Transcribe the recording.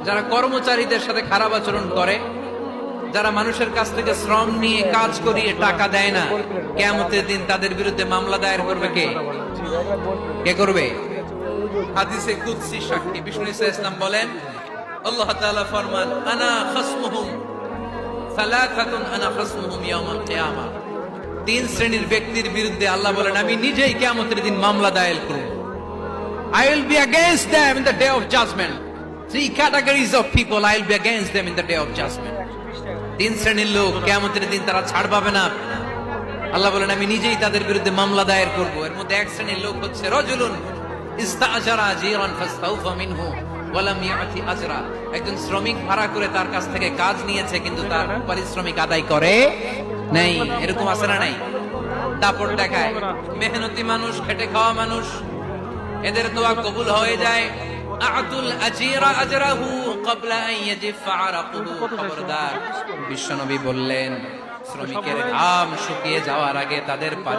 যারা কর্মচারীদের সাথে খারাপ আচরণ করে, যারা মানুষের কাছ থেকে শ্রম নিয়ে কাজ করিয়ে টাকা দেয় না, কিয়ামতের দিন তাদের বিরুদ্ধে মামলা দায়ের করবে কে? কে করবে? হাদিসে কুদসি সাক্ষী বিষ্ণু ইসলাম বলেন, আল্লাহ তাআলা ফরমান, আনা খাসমুহুম সালাসাতুন আনা খাসমুহুম ইয়াউমাল কিয়ামা। তিন শ্রেণীর ব্যক্তির বিরুদ্ধে আল্লাহ বলেন, আমি নিজেই কিয়ামতের দিন মামলা দায়ের করব। I will be against them in the day of judgment. Three categories of people, I will be against them in the day of judgment. তিন শ্রেণীর লোক কিয়ামতের দিন তারা ছাড় পাবে না। আল্লাহ বলেন, আমি নিজেই তাদের বিরুদ্ধে মামলা দায়ের করব। এর মধ্যে এক শ্রেণীর লোক হচ্ছে রাজুলুন ইস্তাআজারা আজিরান ফাস্তাউফা মিনহু ওয়া লাম ইয়াতি আজরা। একজন শ্রমিক ভাড়া করে তার কাছ থেকে কাজ নিয়েছে, কিন্তু তার পারিশ্রমিক আদায় করে নাই। এরকম আছে না নাই? দাপট দেখায়। মেহনতি মানুষ, খেটে খাওয়া মানুষ, এদের দোয়া কবুল হয়ে যায়। আতুল আজিরা আজরাহু ক্বাবলা আন ইয়াজিফা আরাকুহু। খবরদার, বিশ্বনবী বললেন, শ্রমিকের ঘাম শুকিয়ে যাওয়ার আগে তাদের